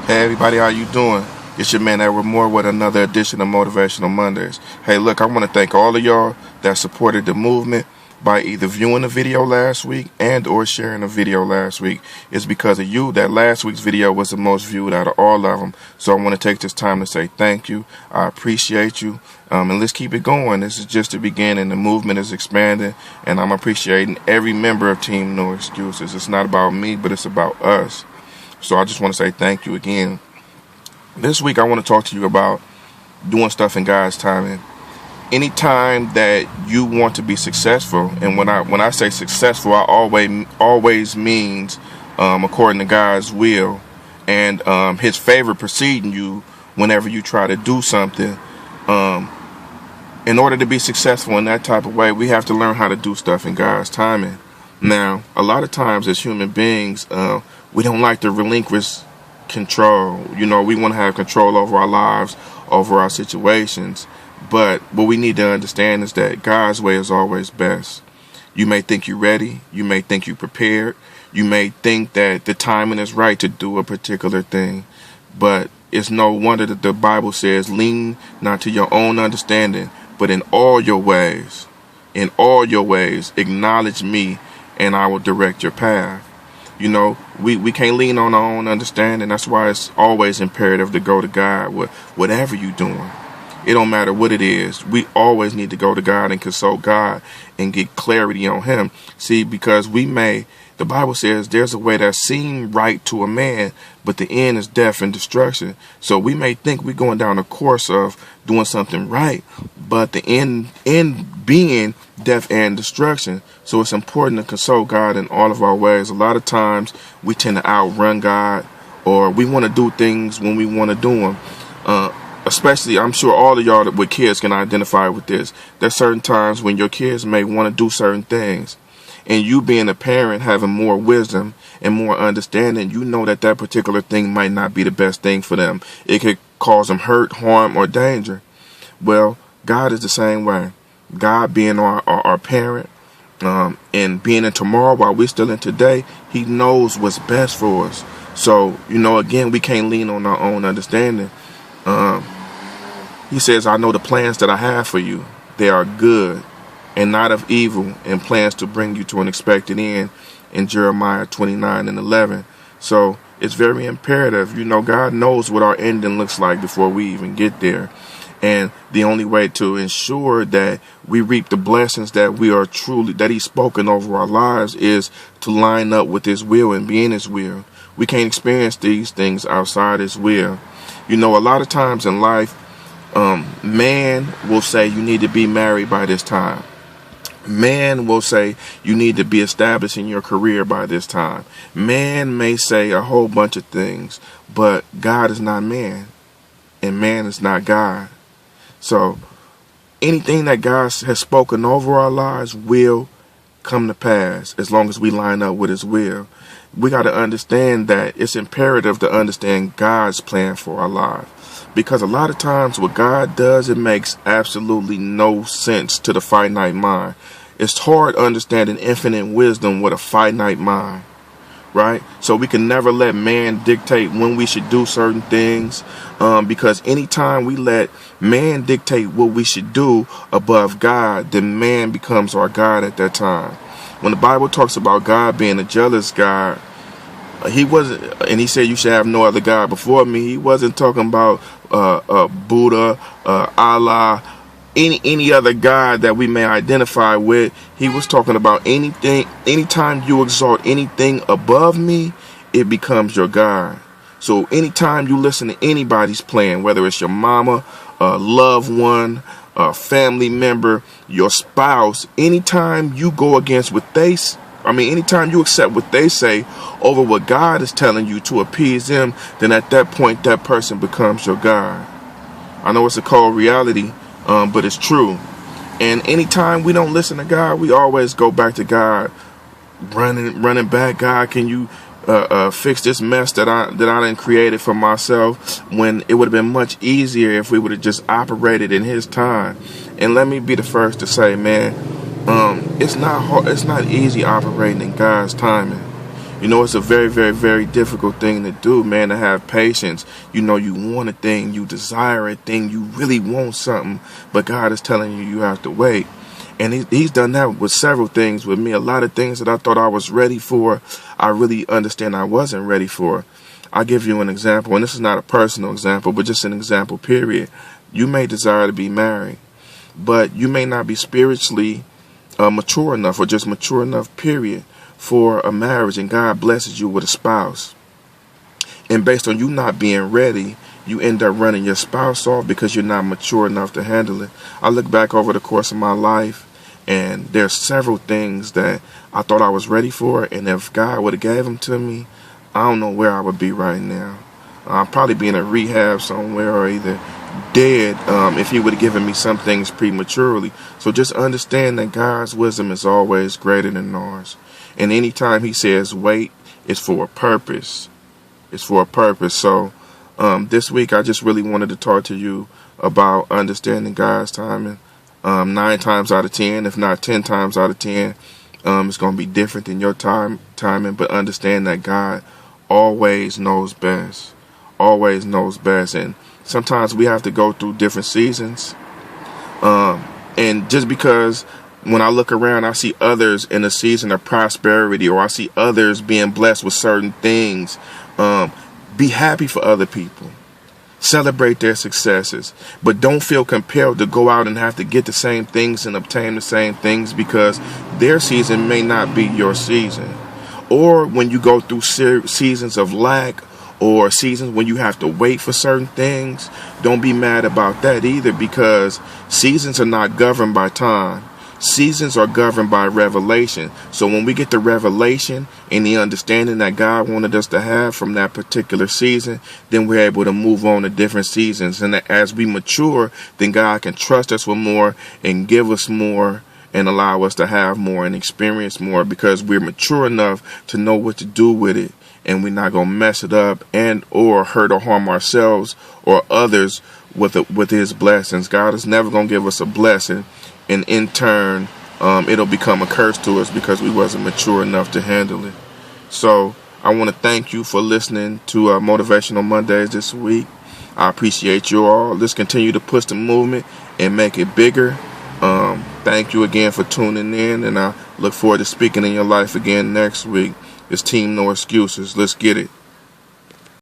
Hey everybody, how you doing? It's your man Edward Moore with another edition of Motivational Mondays. Hey look, I want to thank all of y'all that supported the movement by either viewing the video last week and or sharing the video last week. It's because of you that last week's video was the most viewed out of all of them. So I want to take this time to say thank you. I appreciate you. And let's keep it going. This is just the beginning. The movement is expanding, and I'm appreciating every member of Team No Excuses. It's not about me, but it's about us. So I just want to say thank you again. This week I want to talk to you about doing stuff in God's timing. Anytime that you want to be successful, and when I say successful, I always means according to God's will and His favor preceding you whenever you try to do something. In order to be successful in that type of way, we have to learn how to do stuff in God's timing. Now, a lot of times as human beings, we don't like to relinquish control. We want to have control over our lives, over our situations. But what we need to understand is that God's way is always best. You may think you're ready. You may think you're prepared. You may think that the timing is right to do a particular thing. But it's no wonder that the Bible says, lean not to your own understanding, but in all your ways, acknowledge me, and I will direct your path. We can't lean on our own understanding. That's why it's always imperative to go to God with whatever you're doing. It don't matter what it is. We always need to go to God and consult God and get clarity on Him. See, because the Bible says there's a way that seems right to a man, but the end is death and destruction. So we may think we're going down a course of doing something right, but the end being death and destruction. So it's important to consult God in all of our ways. A lot of times we tend to outrun God, or we want to do things when we want to do them. Especially, I'm sure all of y'all that with kids can identify with this. There's certain times when your kids may want to do certain things, and you being a parent having more wisdom and more understanding, you know that particular thing might not be the best thing for them. It could cause them hurt, harm, or danger. Well, God is the same way. God being our parent, and being in tomorrow while we're still in today, He knows what's best for us. So, again, we can't lean on our own understanding. He says, I know the plans that I have for you. They are good and not of evil, and plans to bring you to an expected end, in Jeremiah 29:11. So it's very imperative. God knows what our ending looks like before we even get there. And the only way to ensure that we reap the blessings that He's spoken over our lives is to line up with His will and be in His will. We can't experience these things outside His will. A lot of times in life, man will say you need to be married by this time. Man will say you need to be established in your career by this time. Man may say a whole bunch of things, but God is not man, and man is not God. So anything that God has spoken over our lives will come to pass as long as we line up with His will. We got to understand that it's imperative to understand God's plan for our lives. Because a lot of times what God does, it makes absolutely no sense to the finite mind. It's hard understanding infinite wisdom with a finite mind, right? So we can never let man dictate when we should do certain things, because anytime we let man dictate what we should do above God, then man becomes our God at that time. When the Bible talks about God being a jealous God, He wasn't, and He said you should have no other God before me. He wasn't talking about Buddha, Allah, any other God that we may identify with. He was talking about anything. Anytime you exalt anything above me, it becomes your God. So anytime you listen to anybody's plan, whether it's your mama, a loved one, a family member, your spouse, anytime you go against what anytime you accept what they say over what God is telling you to appease them, then at that point, that person becomes your God. I know it's a cold reality, but it's true. And anytime we don't listen to God, we always go back to God, running back. God, can you fix this mess that I done created for myself? When it would have been much easier if we would have just operated in His time. And let me be the first to say, man, it's not hard, it's not easy operating in God's timing. You know, it's a very, very, very difficult thing to do, man, to have patience. You know, you want a thing, you desire a thing, you really want something, but God is telling you you have to wait. And he's done that with several things with me. A lot of things that I thought I was ready for, I really understand I wasn't ready for. I'll give you an example, and this is not a personal example, but just an example, period. You may desire to be married, but you may not be spiritually mature enough, or just mature enough, period, for a marriage, and God blesses you with a spouse. And based on you not being ready, you end up running your spouse off because you're not mature enough to handle it. I look back over the course of my life, and there's several things that I thought I was ready for, and if God would have gave them to me, I don't know where I would be right now. I'd probably be in a rehab somewhere, or either dead if he would have given me some things prematurely. So just understand that God's wisdom is always greater than ours. And anytime he says wait, it's for a purpose. It's for a purpose. So this week I just really wanted to talk to you about understanding God's timing. 9 times out of 10, if not 10 times out of 10, it's going to be different than your timing. But understand that God always knows best. Always knows best. And sometimes we have to go through different seasons. And just because when I look around, I see others in a season of prosperity, or I see others being blessed with certain things, be happy for other people. Celebrate their successes, but don't feel compelled to go out and have to get the same things and obtain the same things, because their season may not be your season. Or when you go through seasons of lack, or seasons when you have to wait for certain things, don't be mad about that either, because seasons are not governed by time. Seasons are governed by revelation. So when we get the revelation and the understanding that God wanted us to have from that particular season, then we're able to move on to different seasons. And as we mature, then God can trust us with more and give us more and allow us to have more and experience more, because we're mature enough to know what to do with it. And we're not going to mess it up and or hurt or harm ourselves or others with his blessings. God is never going to give us a blessing, and in turn, it'll become a curse to us because we wasn't mature enough to handle it. So I want to thank you for listening to Motivational Mondays this week. I appreciate you all. Let's continue to push the movement and make it bigger. Thank you again for tuning in, and I look forward to speaking in your life again next week. It's Team No Excuses. Let's get it.